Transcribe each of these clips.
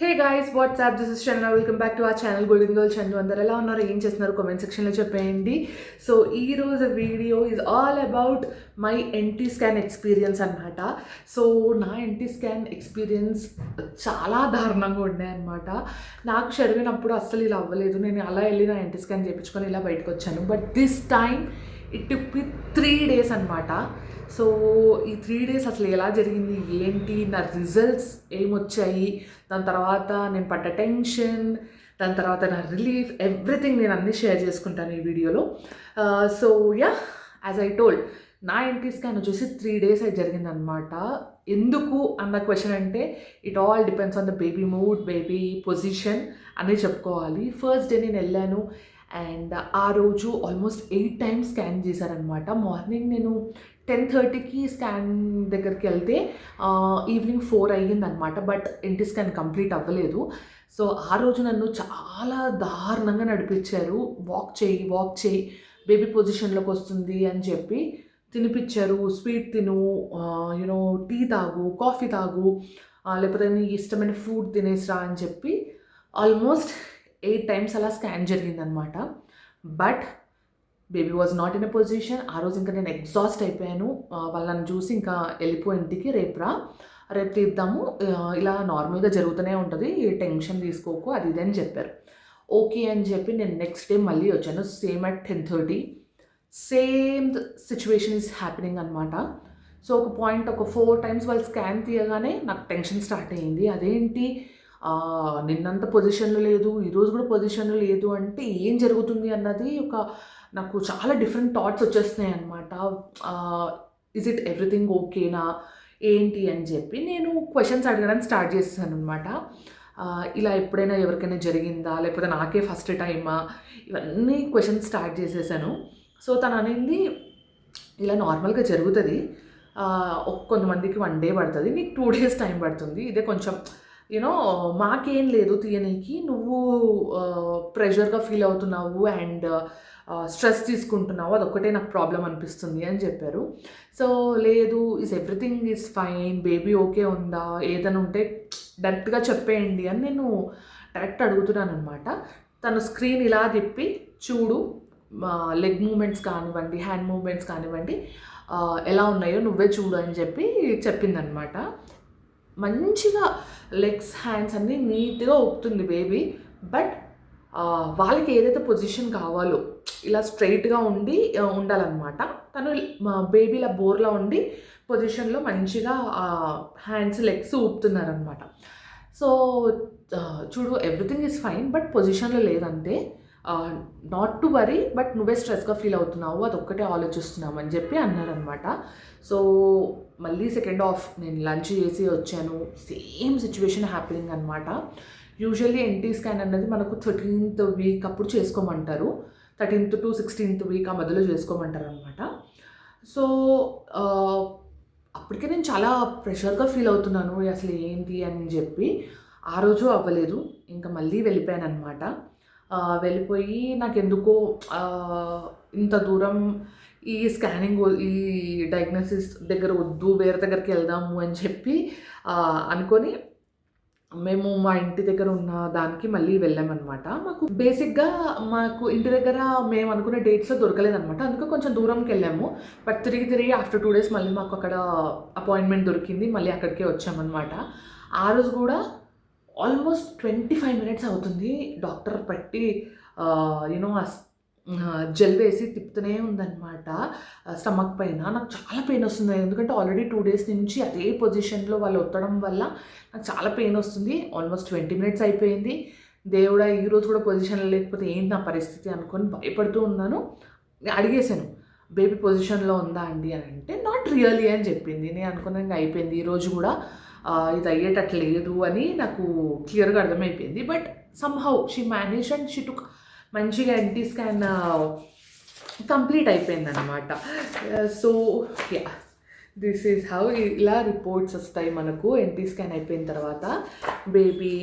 Hey guys WhatsApp this is Chandana welcome back to our channel golden girl Chandu. అందరు ఎలా ఉన్నారు, ఏం చేస్తున్నారు కామెంట్ సెక్షన్లో చెప్పేయండి. సో ఈరోజు video is all about my NT scan experience అనమాట. సో నా ఎన్టీ స్కాన్ ఎక్స్పీరియన్స్ చాలా దారుణంగా ఉండే అనమాట. నాకు చదివినప్పుడు అస్సలు ఇలా అవ్వలేదు. నేను అలా వెళ్ళి నా ఎన్టీ స్కాన్ చేయించుకొని ఇలా బయటకు వచ్చాను. But this time it took me 3 days అనమాట. సో ఈ 3 days అసలు ఎలా జరిగింది, ఏంటి, నా రిజల్ట్స్ ఏమొచ్చాయి, దాని తర్వాత నేను పడ్డ టెన్షన్, దాని తర్వాత నా రిలీఫ్, ఎవ్రీథింగ్ నేను అన్నీ షేర్ చేసుకుంటాను ఈ వీడియోలో. So yeah, as I told, నా ఎన్టీ స్కాన్ వచ్చేసి 3 days అయితే జరిగిందనమాట. ఎందుకు అన్న క్వశ్చన్ అంటే it all depends on the baby mood, baby position అని చెప్పుకోవాలి. ఫస్ట్ డే నేను వెళ్ళాను అండ్ ఆ రోజు ఆల్మోస్ట్ 8 times స్కాన్ చేశారనమాట. మార్నింగ్ నేను 10:30కి స్కాన్ దగ్గరికి వెళ్తే ఈవినింగ్ 4 అయ్యిందనమాట. బట్ ఎన్టీ స్కాన్ కంప్లీట్ అవ్వలేదు. సో ఆ రోజు నన్ను చాలా దారుణంగా నడిపించారు. వాక్ చేయి బేబీ పొజిషన్లోకి వస్తుంది అని చెప్పి తినిపించారు. స్వీట్ తిను, యూనో టీ తాగు, కాఫీ తాగు, లేకపోతే నీ ఇష్టమైన ఫుడ్ తినేసిరా అని చెప్పి ఆల్మోస్ట్ 8 times అలా స్కాన్ జరిగిందనమాట. But baby was not in a position. ఆ రోజు ఇంకా నేను ఎగ్జాస్ట్ అయిపోయాను. వాళ్ళని చూసి ఇంకా వెళ్ళిపో ఇంటికి, రేపు తీద్దాము, ఇలా నార్మల్గా జరుగుతూనే ఉంటుంది, టెన్షన్ తీసుకోకు, అది ఇది అని చెప్పారు. ఓకే అని చెప్పి నేను నెక్స్ట్ డే మళ్ళీ వచ్చాను. Same at 10:30 same situation is happening అనమాట. సో ఒక 4 times వాళ్ళు స్కాన్ తీయగానే నాకు టెన్షన్ స్టార్ట్ అయ్యింది. అదేంటి నిన్నంత పొజిషన్లో లేదు, ఈరోజు కూడా పొజిషన్లో లేదు అంటే ఏం జరుగుతుంది అన్నది నాకు చాలా డిఫరెంట్ థాట్స్ వచ్చేస్తున్నాయి అనమాట. ఇజ్ ఇట్ ఎవ్రీథింగ్ ఓకేనా ఏంటి అని చెప్పి నేను క్వశ్చన్స్ అడగడానికి స్టార్ట్ చేస్తాను అనమాట. ఇలా ఎప్పుడైనా ఎవరికైనా జరిగిందా, లేకపోతే నాకే ఫస్ట్ టైమా, ఇవన్నీ క్వశ్చన్స్ స్టార్ట్ చేసేసాను. సో తను అనేది ఇలా నార్మల్గా జరుగుతుంది, కొంతమందికి 1 day పడుతుంది, నీకు 2 days టైం పడుతుంది, ఇదే కొంచెం యూనో మాకేం లేదు తీయనీకి, నువ్వు ప్రెషర్గా ఫీల్ అవుతున్నావు అండ్ స్ట్రెస్ తీసుకుంటున్నావు, అదొక్కటే నాకు ప్రాబ్లం అనిపిస్తుంది అని చెప్పారు. సో లేదు, everything is fine, baby okay ఉందా, ఏదైనా ఉంటే డైరెక్ట్గా చెప్పేయండి అని నేను డైరెక్ట్ అడుగుతున్నాను అనమాట. తను స్క్రీన్ ఇలా తిప్పి చూడు, లెగ్ మూమెంట్స్ కానివ్వండి, హ్యాండ్ మూమెంట్స్ కానివ్వండి, ఎలా ఉన్నాయో నువ్వే చూడు అని చెప్పి చెప్పిందనమాట. మంచిగా లెగ్స్, హ్యాండ్స్ అన్నీ నీట్గా ఊపుతుంది బేబీ. బట్ వాళ్ళకి ఏదైతే పొజిషన్ కావాలో ఇలా స్ట్రైట్గా ఉండాలన్నమాట. తను బేబీ ఇలా బోర్లా ఉండి పొజిషన్లో మంచిగా హ్యాండ్స్, లెగ్స్ ఊపుతున్నారనమాట. సో చూడు, ఎవ్రీథింగ్ ఈజ్ ఫైన్, బట్ పొజిషన్లో లేదంటే నాట్ టు వరీ, బట్ నువ్వే స్ట్రెస్గా ఫీల్ అవుతున్నావు, అదొక్కటే ఆలోచిస్తున్నావు అని చెప్పి అన్నారనమాట. సో మళ్ళీ సెకండ్ హాఫ్ నేను లంచ్ చేసి వచ్చాను. సేమ్ సిచ్యువేషన్ హ్యాపెనింగ్ అనమాట. యూజువల్లీ ఎన్టీ స్కాన్ అన్నది మనకు 13th week అప్పుడు చేసుకోమంటారు. 13th to 16th week ఆ మధ్యలో చేసుకోమంటారు అనమాట. సో అప్పటికే నేను చాలా ప్రెషర్గా ఫీల్ అవుతున్నాను, అసలు ఏంటి అని చెప్పి. ఆ రోజు అవ్వలేదు, ఇంకా మళ్ళీ వెళ్ళిపోయాను అనమాట. వెళ్ళిపోయి నాకెందుకో ఇంత దూరం ఈ స్కానింగ్, ఈ డయాగ్నోసిస్ దగ్గర వద్దు, వేరే దగ్గరికి వెళ్దాము అని చెప్పి అనుకొని మేము మా ఇంటి దగ్గర ఉన్న దానికి మళ్ళీ వెళ్ళామన్నమాట. మాకు ఇంటి దగ్గర మేము అనుకునే డేట్స్లో దొరకలేదన్నమాట. అందుకే కొంచెం దూరంకి వెళ్ళాము. బట్ తిరిగి ఆఫ్టర్ 2 days మళ్ళీ మాకు అక్కడ అపాయింట్మెంట్ దొరికింది, మళ్ళీ అక్కడికే వచ్చామన్నమాట. ఆ రోజు కూడా ఆల్మోస్ట్ 25 minutes అవుతుంది. డాక్టర్ పెట్టి యూనో జెల్ వేసి తిప్పుతూనే ఉందన్నమాట స్టమక్ పైన. నాకు చాలా పెయిన్ వస్తుంది, ఎందుకంటే ఆల్రెడీ 2 days నుంచి అదే పొజిషన్లో వాళ్ళు ఒత్తడం వల్ల నాకు చాలా పెయిన్ వస్తుంది. ఆల్మోస్ట్ 20 minutes అయిపోయింది. దేవుడా, ఈరోజు కూడా పొజిషన్లో లేకపోతే ఏంటి నా పరిస్థితి అనుకొని భయపడుతూ ఉన్నాను. అడిగేశాను, బేబీ పొజిషన్లో ఉందా అండి అని అంటే నాట్ రియల్లీ అని చెప్పింది. నేను అనుకున్నాను అయిపోయింది, ఈరోజు కూడా ఇది అయ్యేటట్లు లేదు అని నాకు క్లియర్గా అర్థమైపోయింది. But somehow she manage and she took మంచిగా ఎన్టీ స్కాన్ కంప్లీట్ అయిపోయిందనమాట. So yeah, this is how. ఇలా రిపోర్ట్స్ వస్తాయి మనకు ఎన్టీ స్కాన్ అయిపోయిన తర్వాత. బేబీ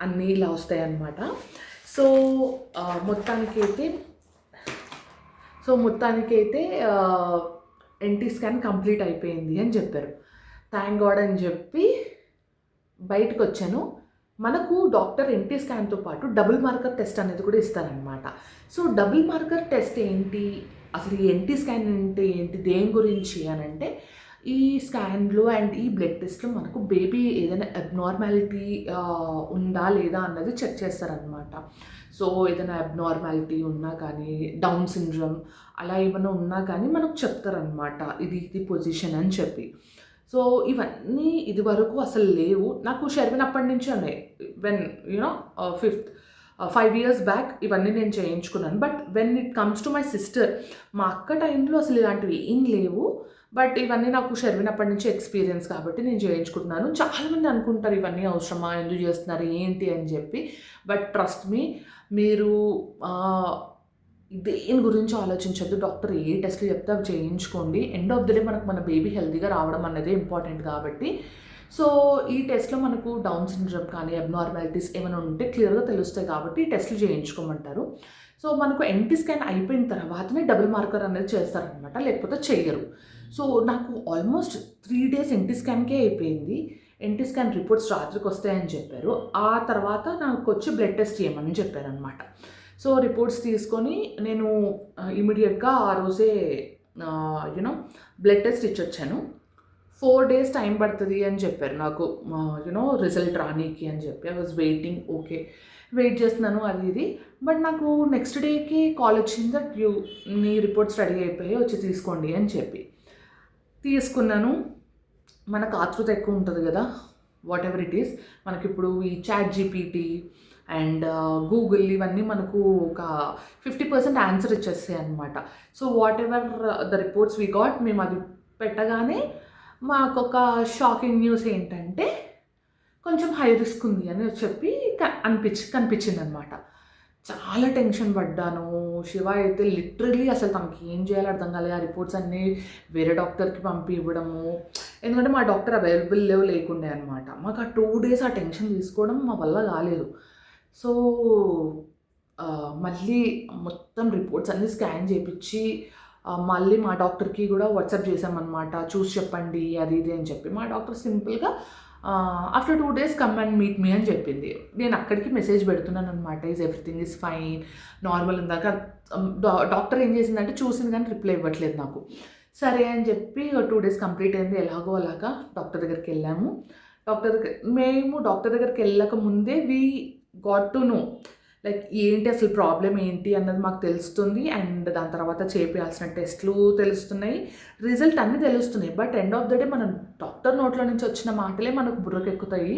అన్నీ ఇలా వస్తాయి అన్నమాట. సో మొత్తానికైతే ఎన్టీ స్కాన్ కంప్లీట్ అయిపోయింది అని చెప్పారు. థ్యాంక్ గాడ్ అని చెప్పి బయటకు వచ్చాను. మనకు డాక్టర్ ఎన్టీ స్కాన్తో పాటు డబుల్ మార్కర్ టెస్ట్ అనేది కూడా ఇస్తారనమాట. సో డబుల్ మార్కర్ టెస్ట్ ఏంటి, అసలు ఈ ఎన్టీ స్కాన్ అంటే ఏంటి, దేని గురించి అని అంటే, ఈ స్కాన్లో అండ్ ఈ బ్లడ్ టెస్ట్లో మనకు బేబీ ఏదైనా అబ్నార్మాలిటీ ఉందా లేదా అన్నది చెక్ చేస్తారనమాట. సో ఏదైనా అబ్నార్మాలిటీ ఉన్నా కానీ, డౌన్ సిండ్రోమ్ అలా ఏమైనా ఉన్నా కానీ మనకు చెప్తారనమాట, ఇది పొజిషన్ అని చెప్పి. సో ఇవన్నీ ఇది వరకు అసలు లేవు. నాకు షర్విన్ అప్పటి నుంచి ఉన్నాయి. వెన్ యూనో 5 years బ్యాక్ ఇవన్నీ నేను చేయించుకున్నాను. But when it comes to my sister, మా అక్క టైంలో అసలు ఇలాంటివి ఏం లేవు. బట్ ఇవన్నీ నాకు షర్విన్ అప్పటి నుంచి ఎక్స్పీరియన్స్ కాబట్టి నేను చేయించుకుంటున్నాను. చాలామంది అనుకుంటారు ఇవన్నీ అవసరమా, ఎందుకు చేస్తున్నారు, ఏంటి అని చెప్పి. బట్ ట్రస్ట్ మీ, మీరు దేని గురించి ఆలోచించొద్దు. డాక్టర్ ఏ టెస్ట్లు చెప్తే అవి చేయించుకోండి. ఎండ్ ఆఫ్ ది డే మనకు మన బేబీ హెల్తీగా రావడం అన్నదే ఇంపార్టెంట్ కాబట్టి. సో ఈ టెస్ట్లో మనకు డౌన్ సిండ్రోమ్ కానీ అబ్నార్మాలిటీస్ ఏమైనా ఉంటే క్లియర్గా తెలుస్తాయి కాబట్టి ఈ టెస్ట్లు చేయించుకోమంటారు. సో మనకు ఎన్టీ స్కాన్ అయిపోయిన తర్వాతనే డబుల్ మార్కర్ అనేది చేస్తారనమాట, లేకపోతే చెయ్యరు. సో నాకు ఆల్మోస్ట్ 3 days ఎన్టీ స్కాన్కే అయిపోయింది. ఎన్టీ స్కాన్ రిపోర్ట్స్ రాత్రికి వస్తాయని చెప్పారు. ఆ తర్వాత నాకు వచ్చి బ్లడ్ టెస్ట్ చేయమని చెప్పారనమాట. సో రిపోర్ట్స్ తీసుకొని నేను ఇమీడియట్గా ఆ రోజే బ్లడ్ టెస్ట్ ఇచ్చొచ్చాను. 4 days టైం పడుతుంది అని చెప్పారు నాకు, రిజల్ట్ రానీకి అని చెప్పి. I was waiting, okay wait చేస్తున్నాను అది ఇది. బట్ నాకు నెక్స్ట్ డేకి కాల్ వచ్చింది దట్ మీ రిపోర్ట్స్ రెడీ అయిపోయి వచ్చి తీసుకోండి అని చెప్పి. తీసుకున్నాను. మనకు ఆతృత ఎక్కువ ఉంటుంది కదా, వాట్ ఎవర్ ఇట్ ఈస్. మనకి ఇప్పుడు ఈ ChatGPT అండ్ గూగుల్ ఇవన్నీ మనకు ఒక 50% ఆన్సర్ ఇచ్చేస్తాయి అనమాట. So what ever the reports we got, మేము అది పెట్టగానే మాకు ఒక షాకింగ్ న్యూస్ ఏంటంటే కొంచెం హై రిస్క్ ఉంది అని చెప్పి కనిపించింది అనమాట. చాలా టెన్షన్ పడ్డాను. శివ అయితే లిటరలీ అసలు తనకి ఏం చేయాలో అర్థం కాలేదు. ఆ రిపోర్ట్స్ అన్నీ వేరే డాక్టర్కి పంపి ఇవ్వడము, ఎందుకంటే మా డాక్టర్ అవైలబుల్ లేకుండే అనమాట. మాకు ఆ 2 days ఆ టెన్షన్ తీసుకోవడం మా వల్ల కాలేదు. సో మళ్ళీ మొత్తం రిపోర్ట్స్ అన్నీ స్కాన్ చేయించి మళ్ళీ మా డాక్టర్కి కూడా వాట్సాప్ చేసామన్నమాట, చూసి చెప్పండి అది ఇది అని చెప్పి. మా డాక్టర్ సింపుల్గా after 2 days come and meet me అని చెప్పింది. నేను అక్కడికి మెసేజ్ పెడుతున్నాను అనమాట, ఎవ్రీథింగ్ ఈజ్ ఫైన్, నార్మల్ ఉందాక. డాక్టర్ ఏం చేసిందంటే చూసింది కానీ రిప్లై ఇవ్వట్లేదు నాకు. సరే అని చెప్పి 2 days కంప్లీట్ అయింది. ఎలాగో అలాగా డాక్టర్ దగ్గరికి వెళ్ళాము. మేము డాక్టర్ దగ్గరికి వెళ్ళక ముందే we got to know like ఏంటి అసలు ప్రాబ్లం ఏంటి అన్నది మాకు తెలుస్తుంది. అండ్ దాని తర్వాత చేయాల్సిన టెస్ట్లు తెలుస్తున్నాయి, రిజల్ట్ అన్నీ తెలుస్తున్నాయి. But end of the day మన డాక్టర్ నోట్లో నుంచి వచ్చిన మాటలే మనకు బుర్రకెక్కుతాయి.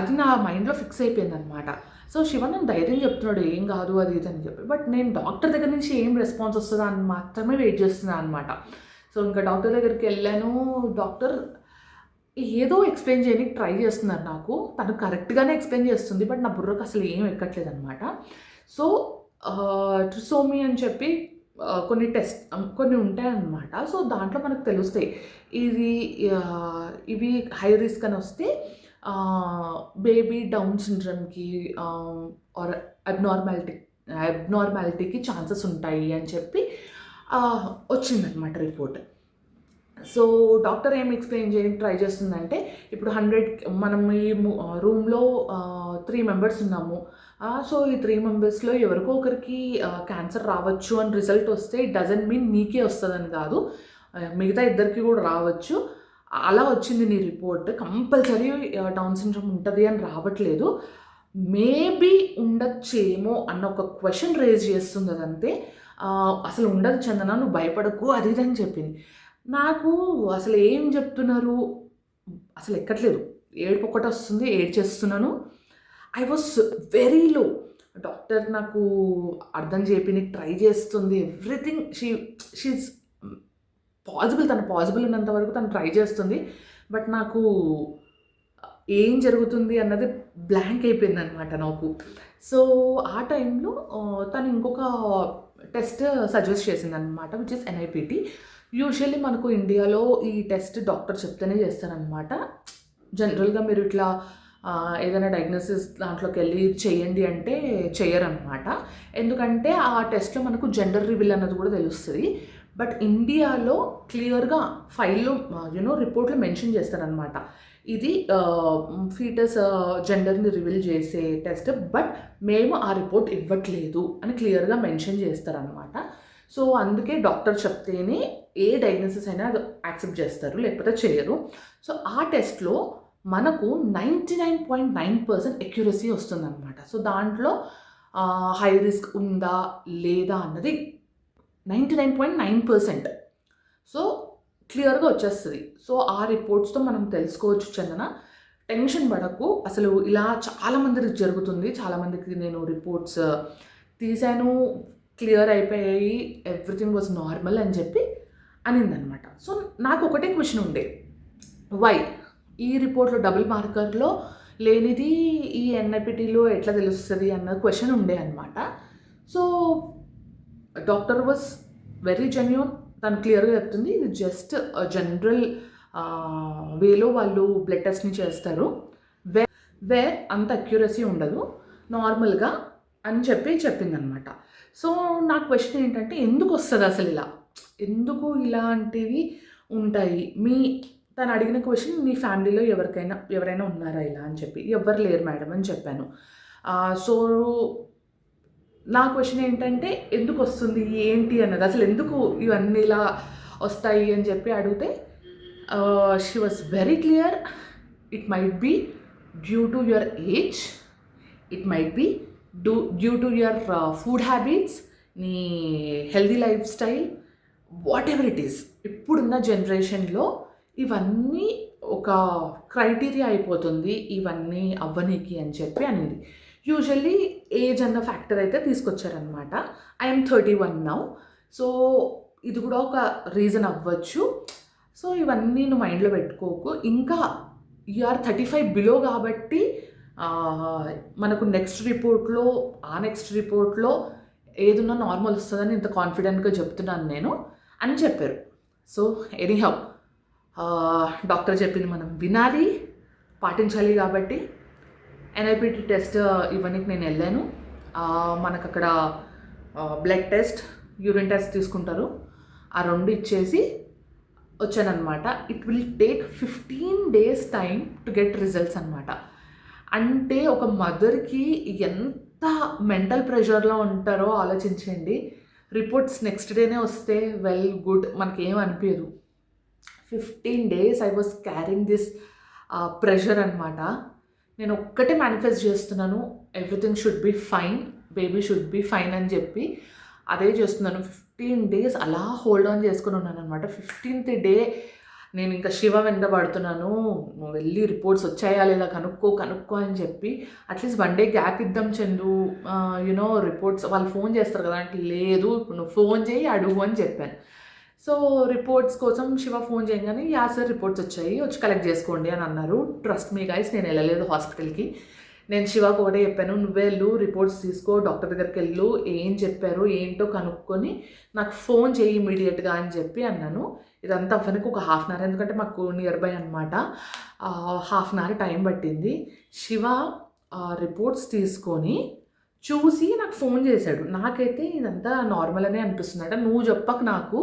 అది నా మైండ్లో ఫిక్స్ అయిపోయింది అనమాట. సో శివ నన్ను ధైర్యం చెప్తున్నాడు, ఏం కాదు అది ఇది అని చెప్పి. బట్ నేను డాక్టర్ దగ్గర నుంచి ఏం రెస్పాన్స్ వస్తుందా అని మాత్రమే వెయిట్ చేస్తున్నాను అనమాట. సో ఇంకా డాక్టర్ దగ్గరికి వెళ్ళాను. డాక్టర్ ఏదో ఎక్స్ప్లెయిన్ చేయడానికి ట్రై చేస్తున్నారు నాకు. తను కరెక్ట్గానే ఎక్స్ప్లెయిన్ చేస్తుంది, బట్ నా బుర్రకు అసలు ఏం ఎక్కట్లేదు అనమాట. సో ట్రిసోమీ అని చెప్పి కొన్ని ఉంటాయన్నమాట. సో దాంట్లో మనకు తెలుస్తాయి ఇవి హై రిస్క్ అని వస్తే బేబీ డౌన్ సిండ్రోమ్కి ఆర్ అబ్నార్మాలిటీకి ఛాన్సెస్ ఉంటాయి అని చెప్పి వచ్చిందనమాట రిపోర్ట్. సో డాక్టర్ ఏం ఎక్స్ప్లెయిన్ చేయడానికి ట్రై చేస్తుందంటే, ఇప్పుడు మనం ఈ రూమ్లో 3 members ఉన్నాము. సో ఈ 3 members ఎవరికో ఒకరికి క్యాన్సర్ రావచ్చు అని రిజల్ట్ వస్తే ఇట్ డజంట్ మీన్ నీకే వస్తుందని కాదు, మిగతా ఇద్దరికి కూడా రావచ్చు. అలా వచ్చింది నీ రిపోర్ట్, కంపల్సరీ డౌన్ సిండ్రోమ్ ఉంటుంది అని రావట్లేదు, మేబీ ఉండొచ్చేమో అన్న ఒక క్వశ్చన్ రేజ్ చేస్తుంది. అదంతే, అసలు ఉండదు చందన, నువ్వు భయపడకు అది ఇది అని చెప్పింది. నాకు అసలు ఏం చెప్తున్నారు అసలు ఎక్కట్లేదు, ఏడుపు ఒకటి వస్తుంది, ఏడ్చేస్తున్నాను. I was very low. Doctor నాకు అర్థం చేయడానికి ట్రై చేస్తుంది, ఎవ్రీథింగ్ షీఈస్ పాసిబుల్, తను పాసిబుల్ ఉన్నంత వరకు తను ట్రై చేస్తుంది. బట్ నాకు ఏం జరుగుతుంది అన్నది బ్లాంక్ అయిపోయింది అనమాట నాకు. సో ఆ టైంలో తను ఇంకొక టెస్ట్ సజెస్ట్ చేసింది అనమాట, విచ్ ఇస్ NIPT. యూజువల్లీ మనకు ఇండియాలో ఈ టెస్ట్ డాక్టర్ చెప్తేనే చేస్తారనమాట. జనరల్గా మీరు ఇట్లా ఏదైనా డయాగ్నోసిస్ దాంట్లోకి వెళ్ళి చేయండి అంటే చేయరనమాట. ఎందుకంటే ఆ టెస్ట్లో మనకు జెండర్ రివీల్ అన్నది కూడా తెలుస్తుంది. బట్ ఇండియాలో క్లియర్గా ఫైల్లో రిపోర్ట్లో మెన్షన్ చేస్తారనమాట, ఇది ఫీటస్ జెండర్ని రివీల్ చేసే టెస్ట్, బట్ మేము ఆ రిపోర్ట్ ఇవ్వట్లేదు అని క్లియర్గా మెన్షన్ చేస్తారనమాట. సో అందుకే డాక్టర్ చెప్తేనే ఏ డయాగ్నోసిస్ అయినా అది యాక్సెప్ట్ చేస్తారు, లేకపోతే చేయరు. సో ఆ టెస్ట్లో మనకు 99.9% అక్యురసీ వస్తుందన్నమాట. సో దాంట్లో హై రిస్క్ ఉందా లేదా అన్నది 99.9%. సో క్లియర్గా వచ్చేస్తుంది. సో ఆ రిపోర్ట్స్తో మనం తెలుసుకోవచ్చు చందన, టెన్షన్ పడకు. అసలు ఇలా చాలామందికి జరుగుతుంది, చాలామందికి నేను రిపోర్ట్స్ తీశాను, క్లియర్ అయిపోయాయి, ఎవ్రీథింగ్ వాజ్ నార్మల్ అని చెప్పి అనిందనమాట. సో నాకు ఒకటే క్వశ్చన్ ఉండే, వై ఈ రిపోర్ట్లో డబుల్ మార్కర్లో లేనిది ఈ ఎన్ఐపిటీలో ఎట్లా తెలుస్తుంది అన్న క్వశ్చన్ ఉండే అనమాట. So doctor was very genuine, తను క్లియర్గా చెప్తుంది ఇది జస్ట్ జనరల్ వేలో వాళ్ళు బ్లడ్ టెస్ట్ని చేస్తారు, వే అంత అక్యురసీ ఉండదు నార్మల్గా అని చెప్పిందనమాట. సో నా క్వశ్చన్ ఏంటంటే, ఎందుకు వస్తుంది అసలు ఇలా, ఎందుకు ఇలాంటివి ఉంటాయి? తను అడిగిన క్వశ్చన్, మీ ఫ్యామిలీలో ఎవరైనా ఉన్నారా ఇలా అని చెప్పి, ఎవ్వరు లేరు మేడం అని చెప్పాను. సో నా క్వశ్చన్ ఏంటంటే, ఎందుకు వస్తుంది ఏంటి అన్నది, అసలు ఎందుకు ఇవన్నీ ఇలా వస్తాయి అని చెప్పి అడిగితే she was very clear, it might be due to your age, it might be due to your food habits, నీ healthy lifestyle, whatever it is. ఇప్పుడున్న జనరేషన్లో ఇవన్నీ ఒక క్రైటీరియా అయిపోతుంది ఇవన్నీ అవ్వనీకి అని చెప్పి అనింది. యూజువల్లీ ఏజ్ అన్న ఫ్యాక్టర్ అయితే తీసుకొచ్చారనమాట. I'm 31 now. సో ఇది కూడా ఒక రీజన్ అవ్వచ్చు. సో ఇవన్నీ నువ్వు మైండ్లో పెట్టుకోకు. ఇంకా యూఆర్ 35 బిలో కాబట్టి మనకు నెక్స్ట్ రిపోర్ట్లో ఏదున్నా నార్మల్ వస్తుందని ఇంత కాన్ఫిడెంట్గా చెప్తున్నాను నేను అని చెప్పారు. సో ఎనీహౌ డాక్టర్ చెప్పింది మనం వినాలి, పాటించాలి. కాబట్టి ఎన్ఐపిటి టెస్ట్ ఇవ్వడానికి నేను వెళ్ళాను. మనకు అక్కడ బ్లడ్ టెస్ట్, యూరిన్ టెస్ట్ తీసుకుంటారు, ఆ రెండు ఇచ్చేసి వచ్చానమాట. It will take 15 days time to get results అనమాట. అంటే ఒక మదర్కి ఎంత మెంటల్ ప్రెషర్లో ఉంటారో ఆలోచించండి. రిపోర్ట్స్ నెక్స్ట్ డేనే వస్తే వెల్ గుడ్, మనకేం అనిపించదు. 15 days I was carrying this pressure అనమాట. నేను ఒక్కటే మేనిఫెస్ట్ చేస్తున్నాను, everything should be fine, baby should be fine అని చెప్పి అదే చేస్తున్నాను. 15 days అలా హోల్డ్ ఆన్ చేసుకుని ఉన్నాను అనమాట. 15th day నేను ఇంకా శివ వెంట పడుతున్నాను, నువ్వు వెళ్ళి రిపోర్ట్స్ వచ్చాయా లేదా కనుక్కో అని చెప్పి. అట్లీస్ట్ 1 day గ్యాప్ ఇద్దాం చందు, రిపోర్ట్స్ వాళ్ళు ఫోన్ చేస్తారు కదా అంటే, లేదు నువ్వు ఫోన్ చేయి అడుగు అని చెప్పాను. సో రిపోర్ట్స్ కోసం శివ ఫోన్ చేయగానే, యా సార్ రిపోర్ట్స్ వచ్చి కలెక్ట్ చేసుకోండి అని అన్నారు. ట్రస్ట్ మీ గైస్, నేను వెళ్ళలేదు హాస్పిటల్కి. నేను శివకు ఒకటే చెప్పాను, నువ్వే వెళ్ళు రిపోర్ట్స్ తీసుకో, డాక్టర్ దగ్గరికి వెళ్ళు, ఏం చెప్పారు ఏంటో కనుక్కొని నాకు ఫోన్ చేయి ఇమీడియట్గా అని చెప్పి అన్నాను. ఇదంతా అవ్వడానికి ఒక 1/2 hour, ఎందుకంటే మాకు నియర్ బై అనమాట. 1/2 hour టైం పట్టింది. శివ రిపోర్ట్స్ తీసుకొని చూసి నాకు ఫోన్ చేశాడు. నాకైతే ఇదంతా నార్మల్ అనే అనిపిస్తుందట. నువ్వు చెప్పకు నాకు,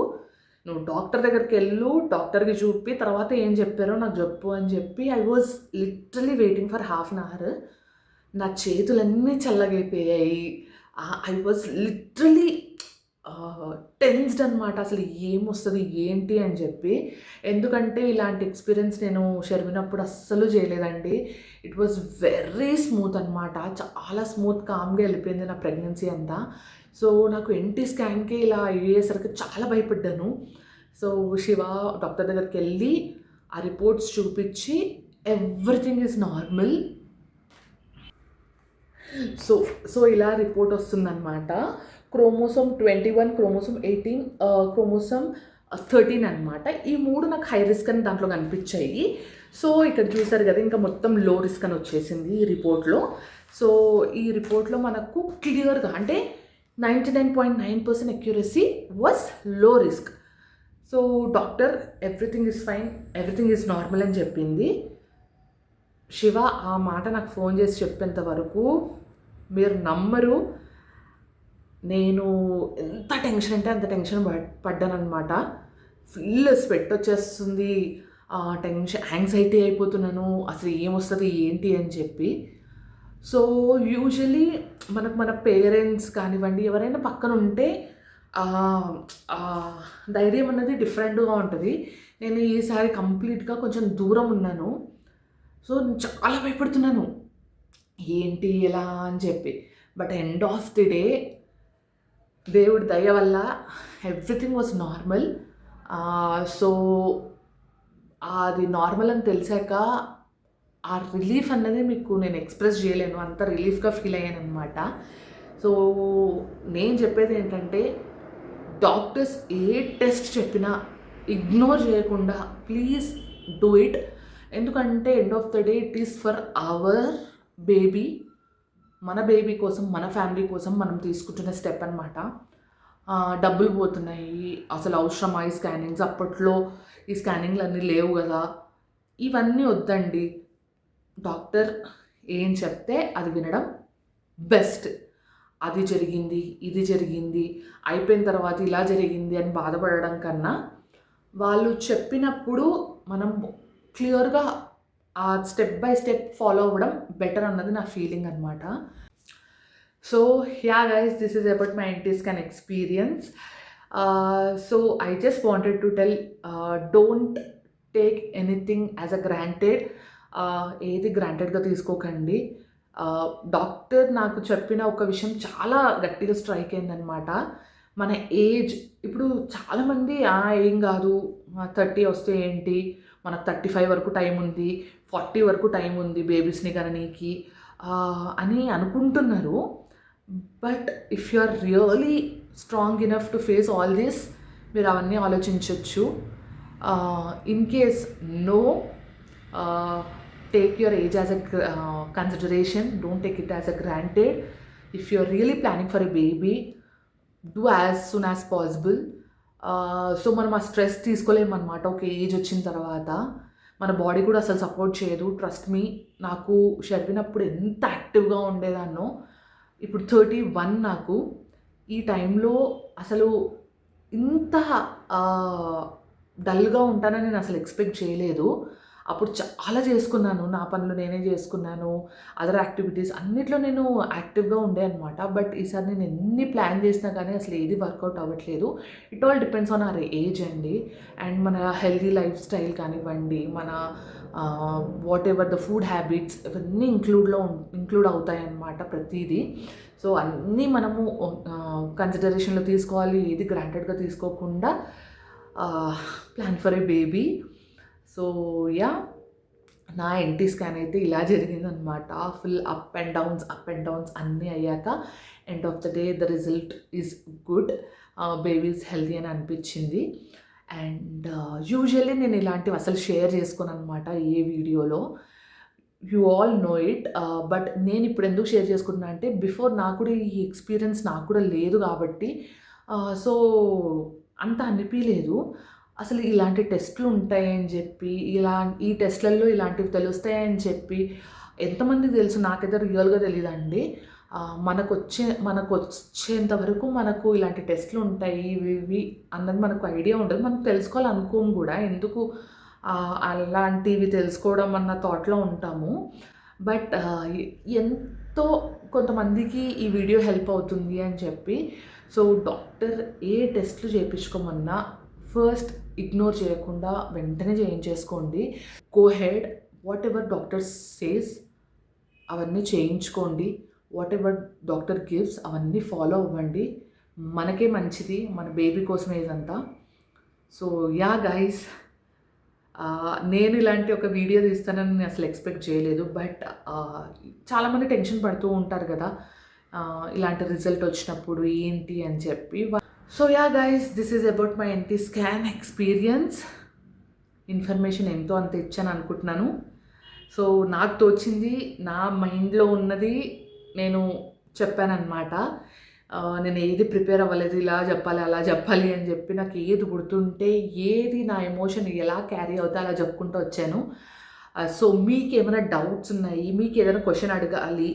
నువ్వు డాక్టర్ దగ్గరికి వెళ్ళు, డాక్టర్కి చూపి తర్వాత ఏం చెప్పారో నాకు చెప్పు అని చెప్పి I was literally waiting for 1/2 hour. నా చేతులన్నీ చల్లగైపోయాయి. ఐ వాజ్ లిటరలీ టెన్స్డ్ అనమాట. అసలు ఏమొస్తుంది ఏంటి అని చెప్పి. ఎందుకంటే ఇలాంటి ఎక్స్పీరియన్స్ నేను షర్మినప్పుడు అస్సలు చేయలేదండి. ఇట్ వాజ్ వెరీ స్మూత్ అనమాట. చాలా స్మూత్ కామ్గా వెళ్ళిపోయింది నా ప్రెగ్నెన్సీ అంతా. సో నాకు ఎన్టీ స్కాన్కి ఇలా అయ్యేసరికి చాలా భయపడ్డాను. సో శివ డాక్టర్ దగ్గరికి వెళ్ళి ఆ రిపోర్ట్స్ చూపించి ఎవ్రీథింగ్ ఈజ్ నార్మల్. సో ఇలా రిపోర్ట్ వస్తుందన్నమాట. క్రోమోసోమ్ 21, క్రోమోసోమ్ 18, క్రోమోసోమ్ 13 అనమాట. ఈ 3 నాకు హై రిస్క్ అని దాంట్లో కనిపించాయి. సో ఇక్కడ చూసారు కదా, ఇంకా మొత్తం లో రిస్క్ అని వచ్చేసింది ఈ రిపోర్ట్లో. సో ఈ రిపోర్ట్లో మనకు క్లియర్గా అంటే 99.9% అక్యురసీ వాజ్ లో risk. So doctor everything is fine, everything is normal అని చెప్పింది. శివ ఆ మాట నాకు ఫోన్ చేసి చెప్పేంత వరకు మీరు నమ్మరు, నేను ఎంత టెన్షన్ అంటే అంత టెన్షన్ పడ్డానమాట. ఫుల్ స్వెట్ వచ్చేస్తుంది, టెన్షన్ యాంగ్జైటీ అయిపోతున్నాను, అసలు ఏమొస్తుంది ఏంటి అని చెప్పి. సో యూజువలీ మన పేరెంట్స్ కానివ్వండి ఎవరైనా పక్కన ఉంటే ధైర్యం అన్నది డిఫరెంట్గా ఉంటుంది. నేను ఈసారి కంప్లీట్గా కొంచెం దూరం ఉన్నాను. సో చాలా భయపడుతున్నాను ఏంటి ఎలా అని చెప్పి. But end of the day దేవుడి దయ వల్ల ఎవ్రీథింగ్ వాజ్ నార్మల్. సో అది నార్మల్ అని తెలిసాక ఆ రిలీఫ్ అన్నది మీకు నేను ఎక్స్ప్రెస్ చేయలేను, అంత రిలీఫ్గా ఫీల్ అయ్యాను అనమాట. సో నేను చెప్పేది ఏంటంటే డాక్టర్స్ ఏ టెస్ట్ చెప్పినా ఇగ్నోర్ చేయకుండా ప్లీజ్ డూ ఇట్. ఎందుకంటే end of the day it is for hour baby, మన బేబీ కోసం మన ఫ్యామిలీ కోసం మనం తీసుకుంటున్న స్టెప్ అనమాట. డబ్బులు పోతున్నాయి, అసలు అవసరమా ఈ స్కానింగ్స్, అప్పట్లో ఈ స్కానింగ్లు అన్నీ లేవు కదా, ఇవన్నీ వద్దండి. డాక్టర్ ఏం చెప్తే అది వినడం బెస్ట్. అది జరిగింది ఇది జరిగింది అయిపోయిన తర్వాత ఇలా జరిగింది అని బాధపడడం కన్నా వాళ్ళు చెప్పినప్పుడు మనం క్లియర్గా ఆ స్టెప్ బై స్టెప్ ఫాలో అవ్వడం బెటర్ అన్నది నా ఫీలింగ్ అనమాట. So yeah guys, this is about my NT scan experience. So I just wanted to tell, don't take anything as a granted. ఏది గ్రాంటెడ్గా తీసుకోకండి. డాక్టర్ నాకు చెప్పిన ఒక విషయం చాలా గట్టిగా స్ట్రైక్ అయిందనమాట. మన ఏజ్ ఇప్పుడు చాలామంది ఏం కాదు 30 వస్తే ఏంటి, మనకు 35 వరకు టైం ఉంది, 40 వరకు టైం ఉంది బేబీస్ని కననీకి అని అనుకుంటున్నారు. But if you are really strong enough to face all this, మీరు అవన్నీ ఆలోచించవచ్చు. In case no, take your age as a consideration, don't take it as a granted. If you're really planning for a baby, do as soon as possible. So మనం ఆ stress తీసుకోలేమన్నమాట ఒక age వచ్చిన తర్వాత. మన body కూడా అసలు support చేయదు. Trust me, నాకు చదివినప్పుడు ఎంత యాక్టివ్గా ఉండేదాన్నో, ఇప్పుడు 31 నాకు. ఈ టైంలో అసలు ఇంత డల్గా ఉంటానని నేను అసలు ఎక్స్పెక్ట్ చేయలేదు. అప్పుడు చాలా చేసుకున్నాను, నా పనులు నేనే చేసుకున్నాను, అదర్ యాక్టివిటీస్ అన్నిట్లో నేను యాక్టివ్గా ఉండే అనమాట. బట్ ఈసారి నేను ఎన్ని ప్లాన్ చేసినా కానీ అసలు ఏది వర్కౌట్ అవ్వట్లేదు. It all depends on hour age అండి, అండ్ మన హెల్తీ లైఫ్ స్టైల్ కానివ్వండి, మన what ever the food habits, ఇవన్నీ ఇంక్లూడ్ అవుతాయి అన్నమాట ప్రతిదీ. సో అన్నీ మనము కన్సిడరేషన్లో తీసుకోవాలి, ఏది గ్రాంటెడ్గా తీసుకోకుండా plan for a baby. So yeah, నా NT స్కాన్ అయితే ఇలా జరిగిందనమాట. ఫుల్ అప్ అండ్ డౌన్స్ అన్నీ అయ్యాక end of the day the result is good, baby is healthy అని అనిపించింది. అండ్ యూజువల్లీ నేను ఇలాంటివి అసలు షేర్ చేసుకోను అనమాట ఏ వీడియోలో, you all know it. But నేను ఇప్పుడు ఎందుకు షేర్ చేసుకుంటున్నా అంటే బిఫోర్ నాకు కూడా ఈ ఎక్స్పీరియన్స్ నాకు కూడా లేదు కాబట్టి, సో అంత అనిపించలేదు. అసలు ఇలాంటి టెస్టులు ఉంటాయని చెప్పి, ఈ టెస్ట్లలో ఇలాంటివి తెలుస్తాయని చెప్పి ఎంతమందికి తెలుసు, నాకైతే రియల్గా తెలియదండి. మనకు వచ్చేంత వరకు మనకు ఇలాంటి టెస్టులు ఉంటాయి ఇవి అన్నది మనకు ఐడియా ఉండదు. మనం తెలుసుకోవాలనుకోము కూడా, ఎందుకు అలాంటివి తెలుసుకోవడం అన్న థాట్లో ఉంటాము. బట్ ఎంతో కొంతమందికి ఈ వీడియో హెల్ప్ అవుతుంది అని చెప్పి, సో డాక్టర్ ఏ టెస్ట్లు చేయించుకోమన్నా ఫస్ట్ ఇగ్నోర్ చేయకుండా వెంటనే చేయించేసుకోండి. Go head, whatever doctor says అవన్నీ చేయించుకోండి. వాట్ ఎవర్ డాక్టర్ గివ్స్ అవన్నీ ఫాలో అవ్వండి. మనకే మంచిది, మన బేబీ కోసమే ఇదంతా. సో యా గైస్, నేను ఇలాంటి ఒక వీడియో తీస్తానని నేను అసలు ఎక్స్పెక్ట్ చేయలేదు. బట్ చాలామంది టెన్షన్ పడుతూ ఉంటారు కదా ఇలాంటి రిజల్ట్ వచ్చినప్పుడు ఏంటి అని చెప్పి. So yeah guys, this is about my NT scan experience. Information ఎంతో అంత ఇచ్చాను అనుకుంటున్నాను. సో నాకు తోచింది, నా మైండ్లో ఉన్నది నేను చెప్పానన్నమాట. నేను ఏది ప్రిపేర్ అవ్వలేదు, ఇలా చెప్పాలి అలా చెప్పాలి అని చెప్పి. నాకు ఏది గుర్తుంటే, ఏది నా ఎమోషన్ ఎలా క్యారీ అవుతే అలా చెప్పుకుంటూ వచ్చాను. సో మీకు ఏమైనా డౌట్స్ ఉన్నాయి, మీకు ఏదైనా క్వశ్చన్ అడగాలి,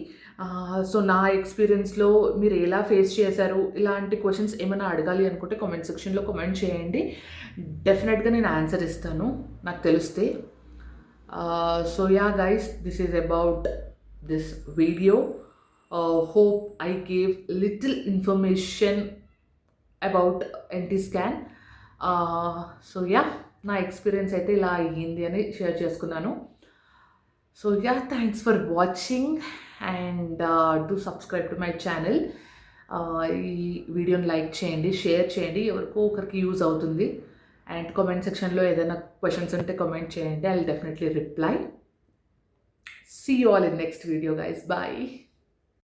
సో నా ఎక్స్పీరియన్స్లో మీరు ఎలా ఫేస్ చేశారు, ఇలాంటి క్వశ్చన్స్ ఏమైనా అడగాలి అనుకుంటే కామెంట్ సెక్షన్లో కామెంట్ చేయండి. డెఫినెట్గా నేను ఆన్సర్ ఇస్తాను నాకు తెలిస్తే. So yeah guys, this is about this video. Hope I gave little information about NT scan. So yeah, నా ఎక్స్పీరియన్స్ అయితే ఇలా అయ్యింది అని షేర్ చేసుకున్నాను. So yeah, thanks for watching and do subscribe to my channel. ఈ వీడియోని like చేయండి, share చేయండి, ఎవరికో ఒకరికి యూజ్ అవుతుంది. అండ్ కామెంట్ సెక్షన్లో ఏదైనా క్వశ్చన్స్ ఉంటే కామెంట్ చేయండి, I will definitely reply. See you all in next video guys. Bye.